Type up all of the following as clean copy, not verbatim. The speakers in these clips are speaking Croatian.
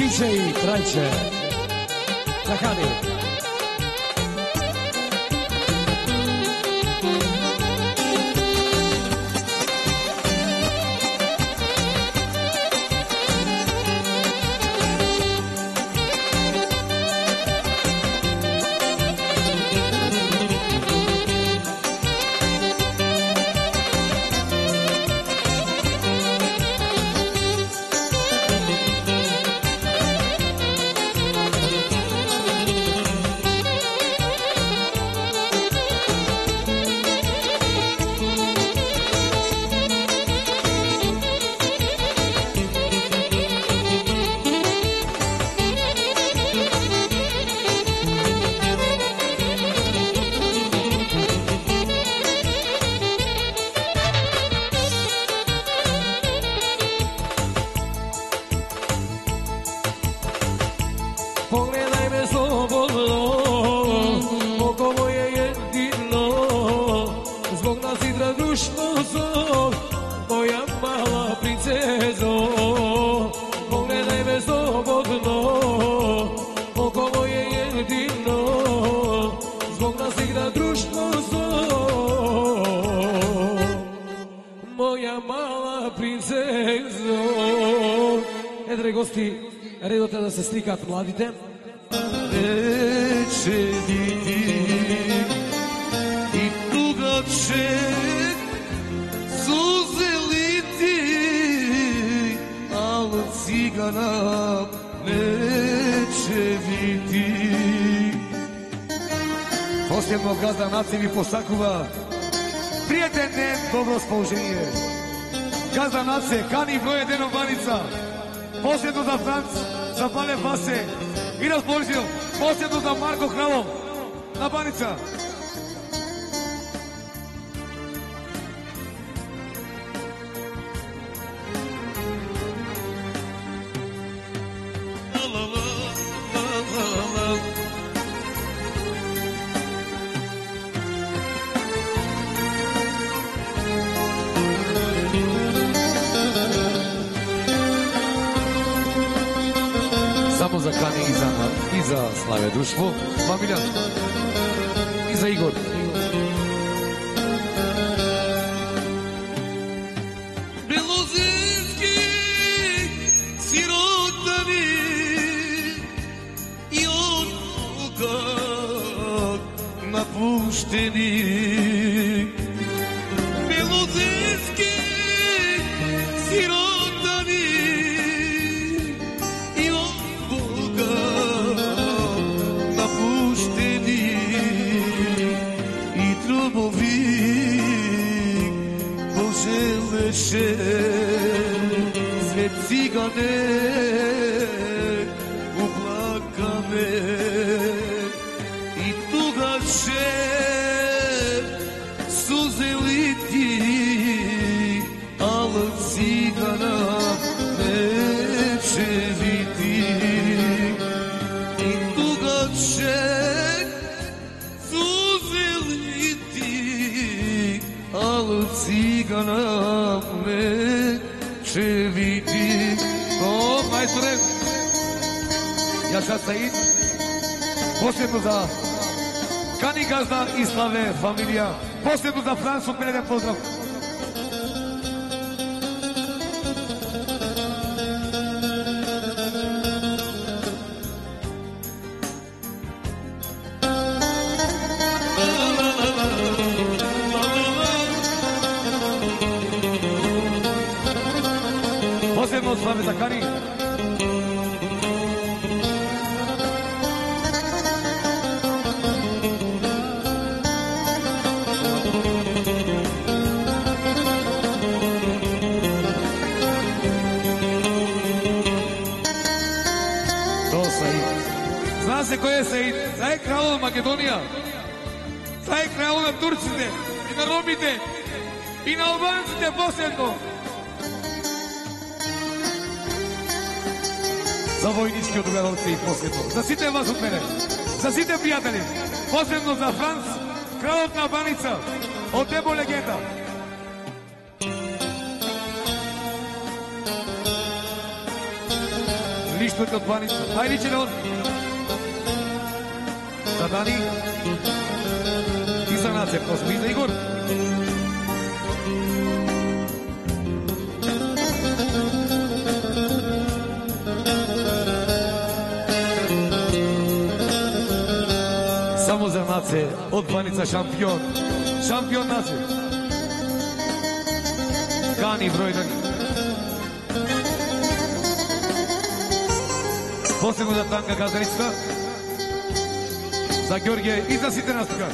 DJ Trajče. Zakani. Pogledaj me slobodno, oko moje jedino, zbog nas igra društvo zlo, moja mala princezo. Pogledaj me slobodno, oko moje jedino, zbog nas igra društvo zlo, moja mala princezo. Dragi gosti, redota da se slika mladite. Neće biti i tuga će suze liti, al cigana neće biti. Posljedno gazda nacije mi posakuva. Prijatelj, dobro raspoloženje. Gazda nacije, Kani broje Deno Banica. Posljedno za Franc, za Pale Fase. I raspoložio, posljedno za Marko Kralov. Na Banica. Samo za Kani i za Slave društvo, familija i za Igor. Belozinski sirotani i od Boga napušteni. Belozinski sirotani i od Boga napušteni. I trubovi poželeše sve cigane uplakane. I tuga će suze liti, al cigana neće biti. I tuga će suze liti, al cigana neće biti. O, majstore, ja sad Said, posljedno za Kani gazda i Slave familija, posljedno za Francu, preden pozdrav. Posljedno Slave za Kani. Zna se ko je Said, Said kralova Makedonija, Said kralova na Turcite i na Romite i na Albancite posljedno. Za vojnički odgledalci i posljedno, za site vas od mene, za site prijatelji, posljedno za Franc, kralotna Banica, od tebo legenda. Лиштвата от Баница. Ай, личи на он. За Дани. И за Нация, просто. И за Игор. Само за Нация, от Баница шампион. Шампион Нация. Кани Вројдани. Посебно за Танка газдарицата, за Георгија и за сите нас тука.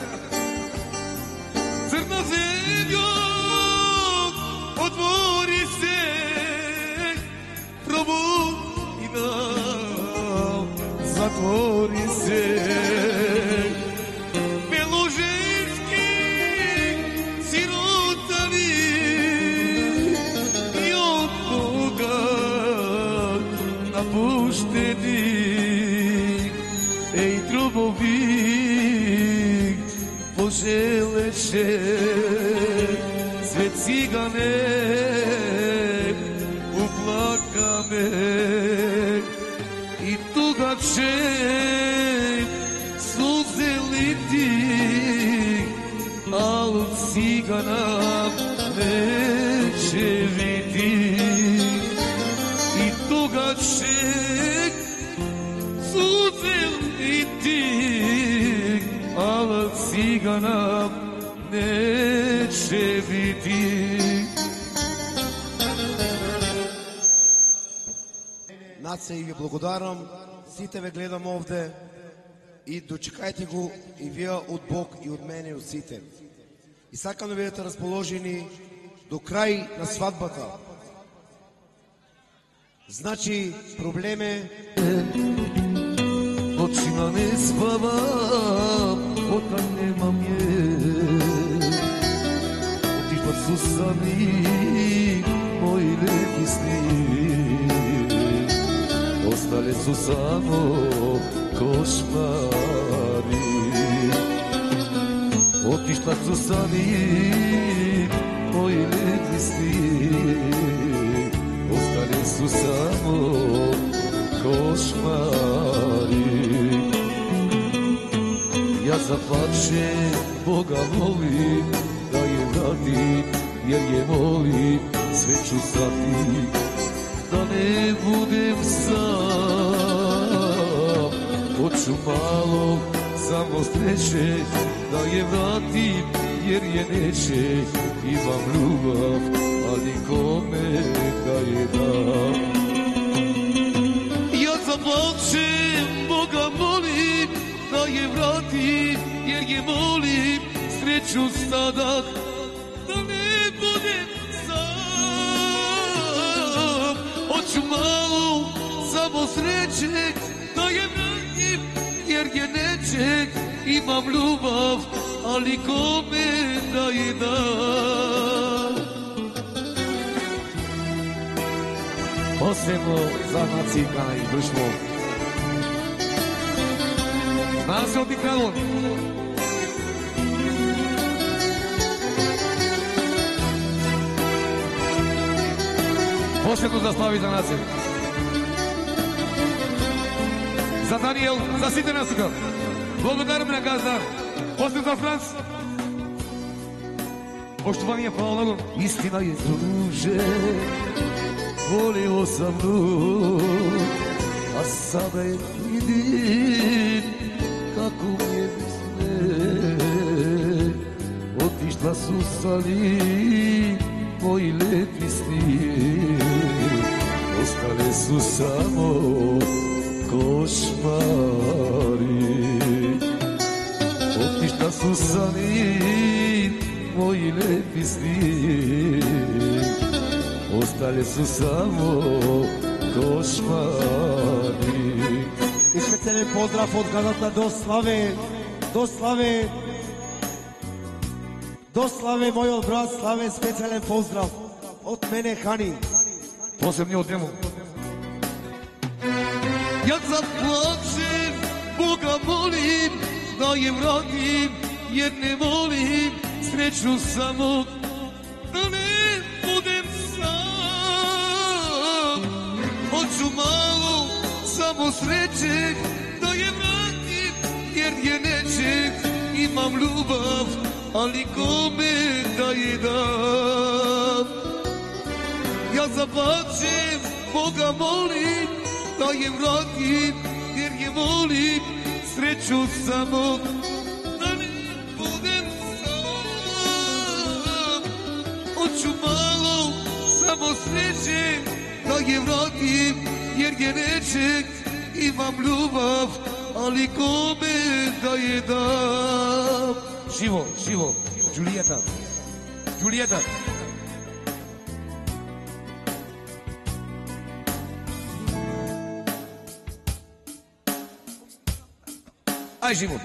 Црна земја, отвори се, пробуди нам, затвори се. Беложешки сиротани и од Бога напуштени. Ей, трубовик пожелеше свет цигане, уплакаме и тугаче сузе лити, ал цигана нече види и тугаче сузе лити, ал цигана нече види. Нација, и ви благодарам, сите ве гледам овде и дочекајте го и вие од Бог и од мене и од сите. И сакам да бидете расположени до крај на свадбата. Значи, проблеме Ночима не спавам, ота немам јел. Отишпат су сами мои лепи сни, остале су само кошмари. Отишпат су сами мои лепи сни, остале су само кошмари. Јас заплаче, Бога молим да ја врати, jer je molim sveću sati, da ne budem sam. Hoću malo samo sreće, da je vratim, jer je neće. Imam ljubav, a nikome da je dam. Ja zaplačem, Boga molim, da je vratim, jer je molim sreću sada, da ne budem sam. Hoću malo samo sreće, da je vratim, jer je neće. Imam ljubav, ali kome da je dam. Posebno za nacikana i društvo. Zna se od Nikralon. Posebno za Slavi za naciju. За Даниел, за сите нас тука. Благодарам на газда. После за Франц. Поштование хвала много. Истина е, друже, волio sam nju, a sada je vidim kako mi je misle. Otišla su sali moji lepi sni, ostale su samo košmari. Otišla su sali moji lepi sni, ostale su samo košmari. И специален поздрав од газата до Славе, до Славе, до Славе, мојот брат Славе, специален поздрав од мене Хани. Посебни од njemu. Jak zaplačem, Boga molim da je vratim, jer ne volim sreću samo, da ne budem sam. Hoću malo samo sreće da je vratim, jer je nećeg, imam ljubav, ali kome da je dam. Ja zaplačem, Boga molim, da je vratim, jer je volim, sreću samo, da ne budem sam. Hoću malo, samo sreće, da je vratim, jer je nečeg, imam ljubav, ali kome da je dam. Živo, živo, Đulijeta, Đulijeta. Aj živo.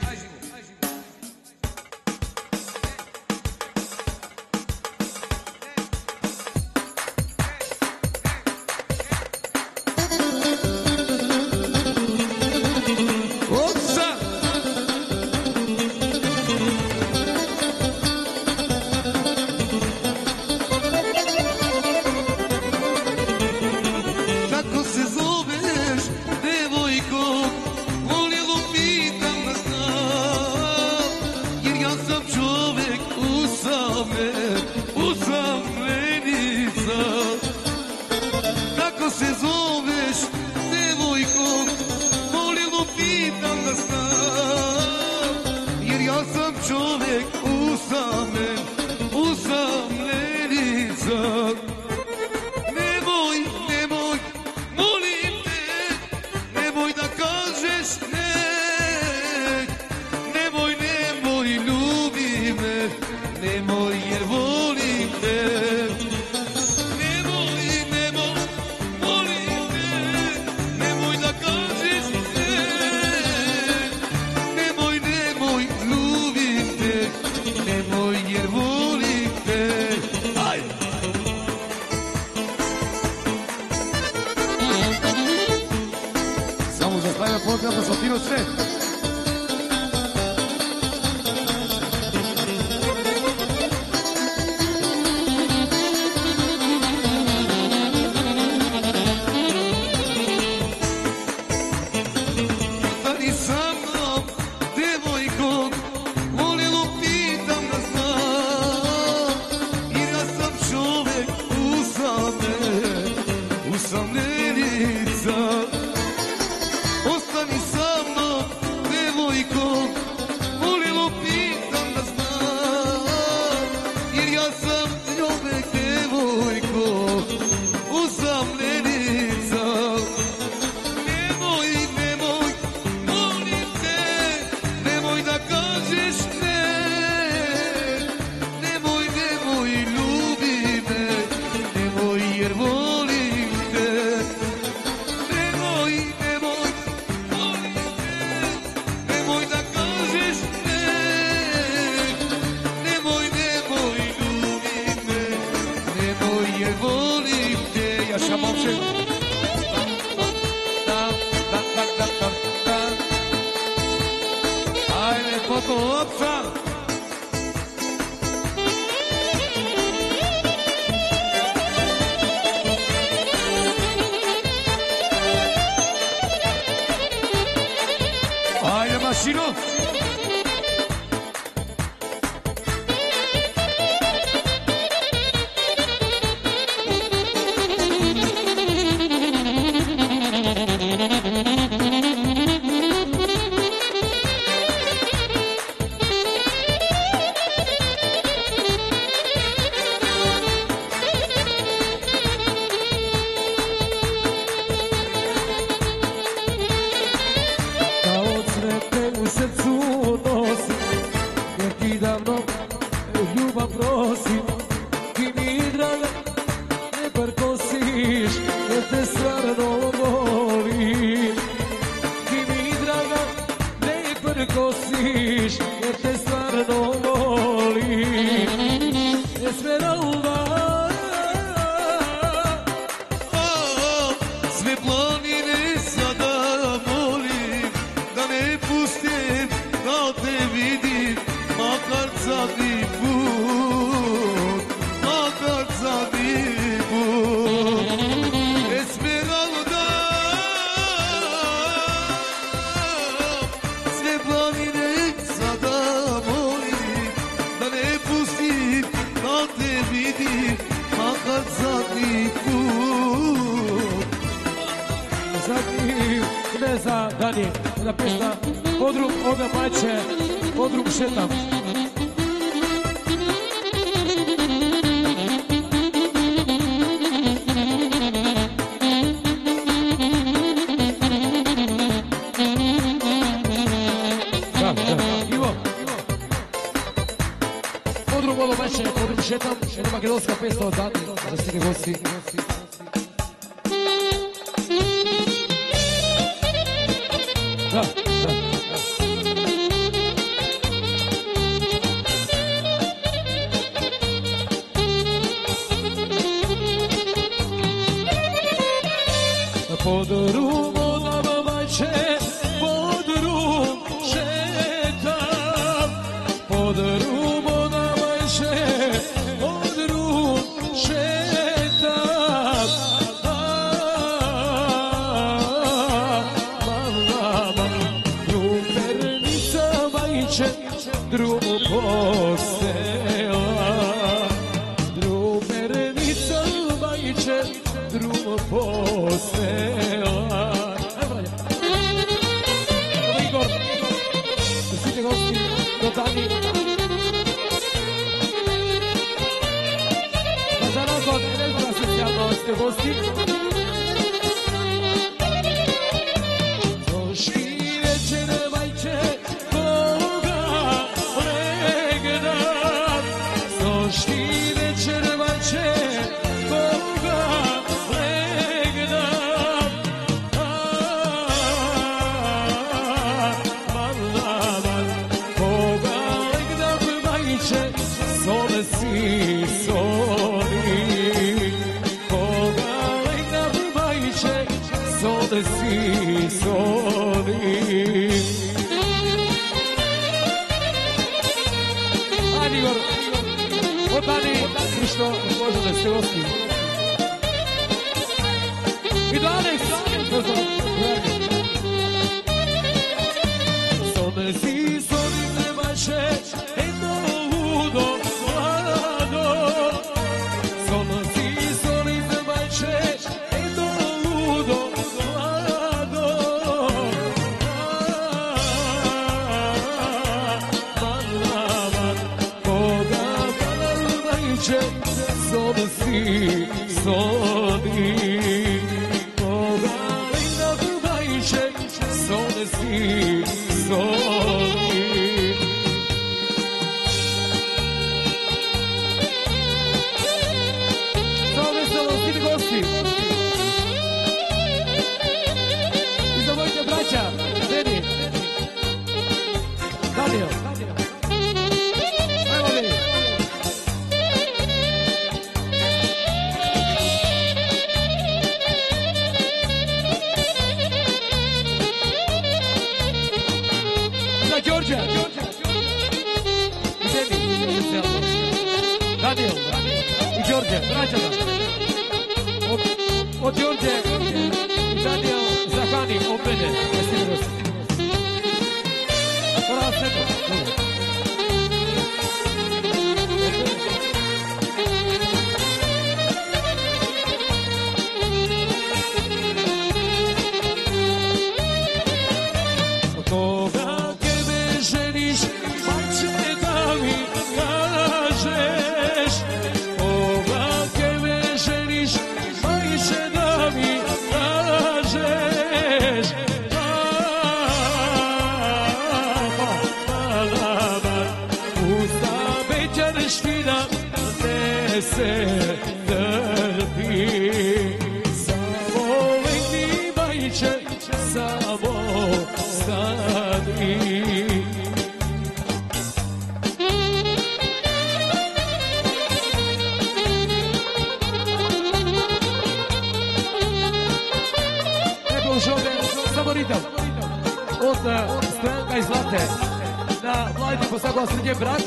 ide za Dani, jedna pjesma Podrum ode majče, Podrum šetam. Podrum šetam, jedna makedonska pjesma od Dani, da stigne gosti. Da. Podrum od majče, podrum šetam, podrum od majče, podrum šetam. Drupernica majče, drum postela, drupernica majče, drum postela. Igor, svi gosti do Dani. Pa za nas od Elbora specijalno ste gosti. Zoški večer majče, koga legnam. Zoški večer majče, koga legnam. Koga legnam majče, zove si soli. Koga legnam majče, zove si soli. Ajde Igor, od Dani, Krišto, možda ste gosti. I do Alex, zove si soli ne majče, jedno ludo mlado. Zove si soli ne majče, jedno ludo mlado. Koga majče, zove si soli. Koga majče, zove si soli. Gosti. I za mojte braća, Deni, Daniel. Ajmo Deni. Za Đorđe. I Deni. Daniel. I Đorđe, braća da. Od Đorđe i Daniel Zahani, opede. Hvala sve. Koga kebe želiš, majče da mi kažeš. Koga kebe želiš, majče da mi kažeš. Usta bećarština ne se trpi. Samo legni majče, samo stani. Evo još ovdje, samo ritam. Od Stojanka iz Zlate. Na mladi posagla srednje brak.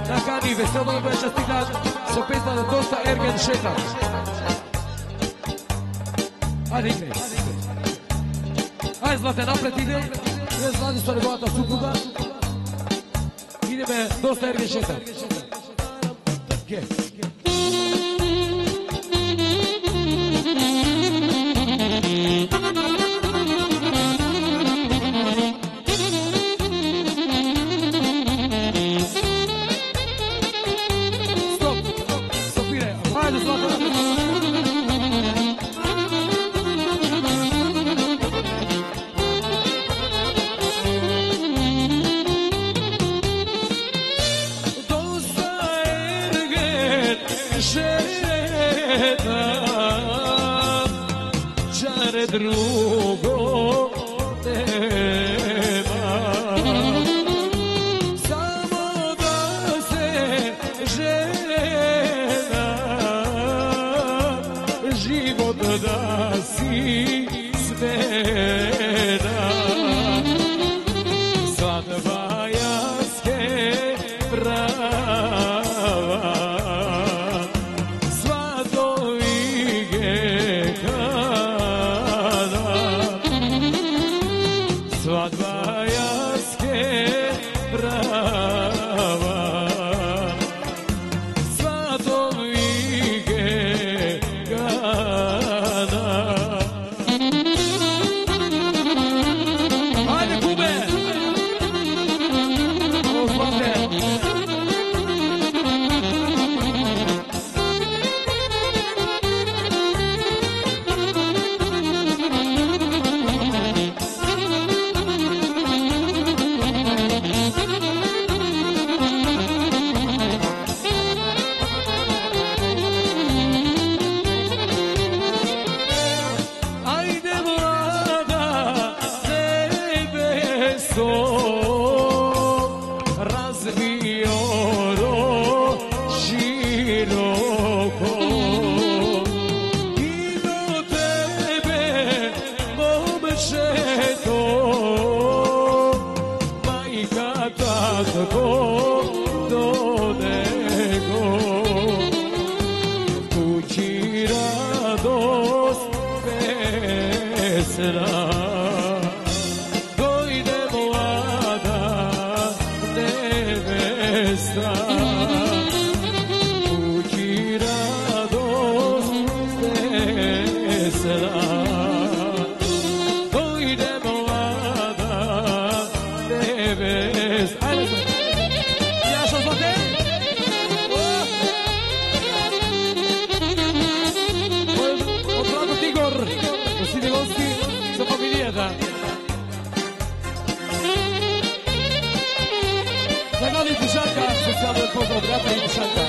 Na Kani veselno je čestitan. So pesma na dosta Ergen šetam. Ajde igre. Ajde Zlate, napred ide. Je Zlati su negovata supruga. Ideme dosta Ergen šetam. Okay. Svadba jaske brava, svatom vige gana. Ajde Kube! Ovo zlate! Specjalny pozdraw brata i Miszanka.